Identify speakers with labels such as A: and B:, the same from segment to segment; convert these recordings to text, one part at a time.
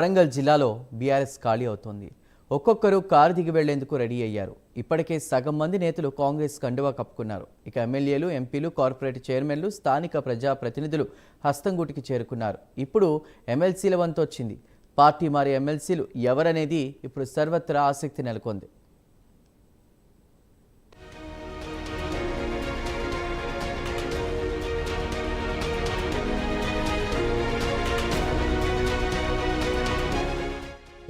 A: వరంగల్ జిల్లాలో బీఆర్ఎస్ ఖాళీ అవుతోంది. ఒక్కొక్కరు కారు దిగి వెళ్లేందుకు రెడీ అయ్యారు. ఇప్పటికే సగం మంది నేతలు కాంగ్రెస్ కండువా కప్పుకున్నారు. ఇక ఎమ్మెల్యేలు, ఎంపీలు, కార్పొరేట్ చైర్మన్లు, స్థానిక ప్రజా ప్రతినిధులు హస్తంగూటికి చేరుకున్నారు. ఇప్పుడు ఎమ్మెల్సీల వంతు వచ్చింది. పార్టీ మారే ఎమ్మెల్సీలు ఎవరనేది ఇప్పుడు సర్వత్రా ఆసక్తి నెలకొంది.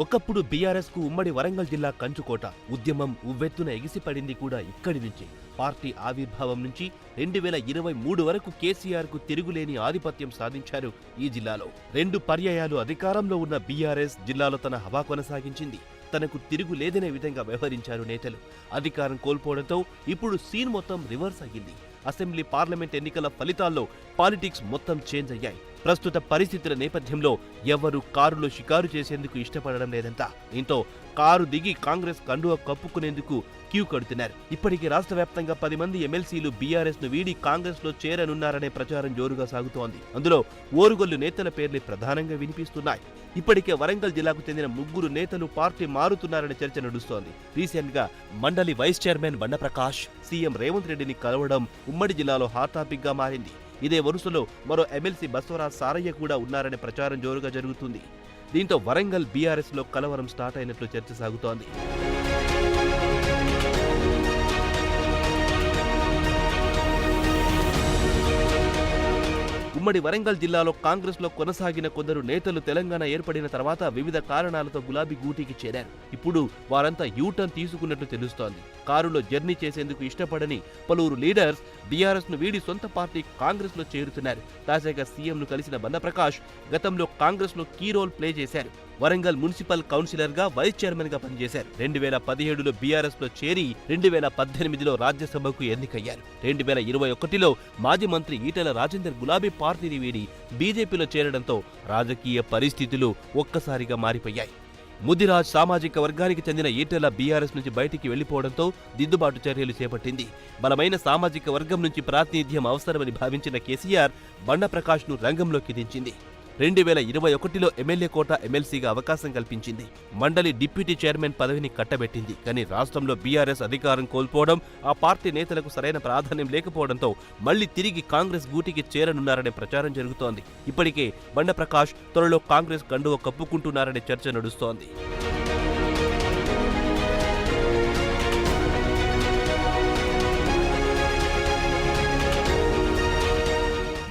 B: ఒకప్పుడు బీఆర్ఎస్ కు ఉమ్మడి వరంగల్ జిల్లా కంచుకోట. ఉద్యమం ఉవ్వెత్తున ఎగిసిపడింది కూడా ఇక్కడి నుంచి. పార్టీ ఆవిర్భావం నుంచి 2023 వరకు కేసీఆర్ కు తిరుగులేని ఆధిపత్యం సాధించారు ఈ జిల్లాలో. 2 పర్యాయాలు అధికారంలో ఉన్న బీఆర్ఎస్ జిల్లాలో తన హవా కొనసాగించింది. తనకు తిరుగు లేదనే విధంగా వ్యవహరించారు నేతలు. అధికారం కోల్పోవడంతో ఇప్పుడు సీన్ మొత్తం రివర్స్ అయ్యింది. అసెంబ్లీ, పార్లమెంట్ ఎన్నికల ఫలితాల్లో పాలిటిక్స్ మొత్తం చేంజ్ అయ్యాయి. ప్రస్తుత పరిస్థితుల నేపథ్యంలో ఎవరు కారులో షికారు చేసేందుకు ఇష్టపడడం లేదంట. దీంతో కారు దిగి కాంగ్రెస్ కండువా కప్పుకునేందుకు క్యూ కడుతున్నారు. ఇప్పటికే రాష్ట్ర వ్యాప్తంగా 10 మంది ఎమ్మెల్సీలు బీఆర్ఎస్ ను వీడి కాంగ్రెస్ లో చేరనున్నారనే ప్రచారం జోరుగా సాగుతోంది. అందులో ఓరుగొల్లు నేతల పేర్లే ప్రధానంగా వినిపిస్తున్నాయి. ఇప్పటికే వరంగల్ జిల్లాకు చెందిన 3 నేతలు పార్టీ మారుతున్నారనే చర్చ నడుస్తోంది. రీసెంట్ గా మండలి vice chairman Banda Prakash CM Revanth రెడ్డిని కలవడం ఉమ్మడి జిల్లాలో హాట్ టాపిక్ గా మారింది. ఇదే వరుసలో మరో ఎమ్మెల్సీ బసవరాజ్ సారయ్య కూడా ఉన్నారనే ప్రచారం జోరుగా జరుగుతుంది. దీంతో వరంగల్ బీఆర్ఎస్ లో కలవరం స్టార్ట్ అయినట్లు చర్చ సాగుతోంది. ఉమ్మడి వరంగల్ జిల్లాలో కాంగ్రెస్ లో కొనసాగిన కొందరు నేతలు తెలంగాణ ఏర్పడిన తర్వాత వివిధ కారణాలతో గులాబీ గూటికి చేరారు. ఇప్పుడు వారంతా యూటర్న్ తీసుకున్నట్లు తెలుస్తోంది. కారులో జర్నీ చేసేందుకు ఇష్టపడని పలువురు లీడర్స్ బీఆర్ఎస్ ను వీడి సొంత పార్టీ కాంగ్రెస్ లో చేరుతున్నారు. తాజాగా సీఎం ను కలిసిన బండప్రకాష్ గతంలో కాంగ్రెస్ లో కీ రోల్ ప్లే చేశారు. వరంగల్ మున్సిపల్ కౌన్సిలర్ గా, వైస్ చైర్మన్ గా పనిచేశారు. 2017లో బీఆర్ఎస్ లో చేరి 2018లో రాజ్యసభకు ఎన్నికయ్యారు. 2021లో మాజీ మంత్రి ఈటెల రాజేందర్ గులాబీ పార్టీని వీడి బీజేపీలో చేరడంతో రాజకీయ పరిస్థితులు ఒక్కసారిగా మారిపోయాయి. ముదిరాజ్ సామాజిక వర్గానికి చెందిన ఈటెల బీఆర్ఎస్ నుంచి బయటికి వెళ్లిపోవడంతో దిద్దుబాటు చర్యలు చేపట్టింది. బలమైన సామాజిక వర్గం నుంచి ప్రాతినిధ్యం అవసరమని భావించిన కేసీఆర్ బండప్రకాష్ ను రంగంలోకి దించింది. 2021లో ఎమ్మెల్యే కోట ఎమ్మెల్సీగా అవకాశం కల్పించింది. మండలి డిప్యూటీ చైర్మన్ పదవిని కట్టబెట్టింది. కానీ రాష్ట్రంలో బీఆర్ఎస్ అధికారం కోల్పోవడం, ఆ పార్టీ నేతలకు సరైన ప్రాధాన్యం లేకపోవడంతో మళ్లీ తిరిగి కాంగ్రెస్ గూటికి చేరనున్నారనే ప్రచారం జరుగుతోంది. ఇప్పటికే బండప్రకాష్ త్వరలో కాంగ్రెస్ కండువా కప్పుకుంటున్నారనే చర్చ నడుస్తోంది.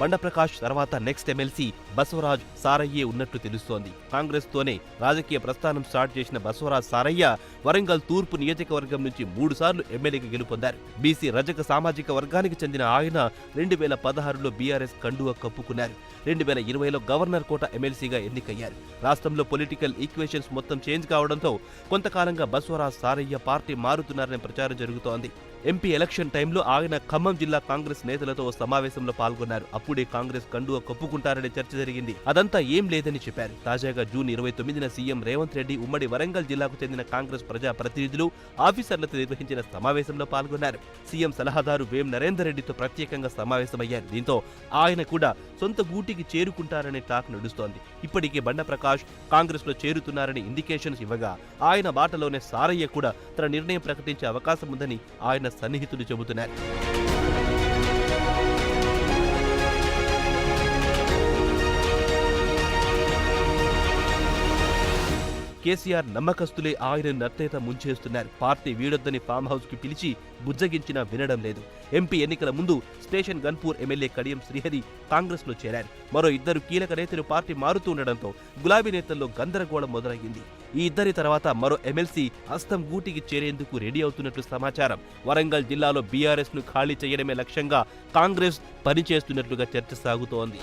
B: బండప్రకాష్ తర్వాత నెక్స్ట్ ఎమ్మెల్సీ బసవరాజ్ సారయ్యే ఉన్నట్లు తెలుస్తోంది. కాంగ్రెస్ తోనే రాజకీయ ప్రస్థానం స్టార్ట్ చేసిన బసవరాజ్ సారయ్య వరంగల్ తూర్పు నియోజకవర్గం నుంచి 3 సార్లు ఎమ్మెల్యేగా గెలుపొందారు. బీసీ రజక సామాజిక వర్గానికి చెందిన ఆయన 2016లో బీఆర్ఎస్ కండువా కప్పుకున్నారు. 2020లో గవర్నర్ కోట ఎమ్మెల్సీగా ఎన్నికయ్యారు. రాష్ట్రంలో పొలిటికల్ ఈక్వేషన్స్ మొత్తం చేంజ్ కావడంతో కొంతకాలంగా బసవరాజ్ సారయ్య పార్టీ మారుతున్నారనే ప్రచారం జరుగుతోంది. ఎంపీ ఎలక్షన్ టైంలో ఆయన ఖమ్మం జిల్లా కాంగ్రెస్ నేతలతో సమావేశంలో పాల్గొన్నారు. అప్పుడే కాంగ్రెస్ కండువా కప్పుకుంటారనే చర్చ జరిగింది. అదంతా ఏం లేదని చెప్పారు. తాజాగా జూన్ 29న సీఎం రేవంత్ రెడ్డి ఉమ్మడి వరంగల్ జిల్లాకు చెందిన కాంగ్రెస్ ప్రజా ప్రతినిధులు, ఆఫీసర్లతో నిర్వహించిన సమావేశంలో పాల్గొన్నారు. సీఎం సలహాదారు వేం నరేందర్ రెడ్డితో ప్రత్యేకంగా సమావేశమయ్యారు. దీంతో ఆయన కూడా సొంత గూటికి చేరుకుంటారనే టాక్ నడుస్తోంది. ఇప్పటికే బండప్రకాష్ కాంగ్రెస్ లో చేరుతున్నారని ఇండికేషన్స్ ఇవ్వగా ఆయన బాటలోనే సారయ్య కూడా తన నిర్ణయం ప్రకటించే అవకాశం ఉందని ఆయన సన్నిహితులు చెబుతున్నారు. కేసీఆర్ నమ్మకస్తులే ఆయనను నత్తేత ముంచేస్తున్నారు. పార్టీ వీడొద్దని ఫామ్ హౌస్ కి పిలిచి బుజ్జగించినా వినడం లేదు. ఎంపీ ఎన్నికల ముందు స్టేషన్ గన్పూర్ ఎమ్మెల్యే కడియం శ్రీహరి కాంగ్రెస్ లో చేరారు. మరో 2 కీలక నేతలు పార్టీ మారుతుండటంతో గులాబీ నేతల్లో గందరగోళం మొదలయ్యింది. ఈ ఇద్దరి తర్వాత మరో ఎమ్మెల్సీ హస్తం గూటికి చేరేందుకు రెడీ అవుతున్నట్లు సమాచారం. వరంగల్ జిల్లాలో బీఆర్ఎస్ ను ఖాళీ చేయడమే లక్ష్యంగా కాంగ్రెస్ పనిచేస్తున్నట్లుగా చర్చ సాగుతోంది.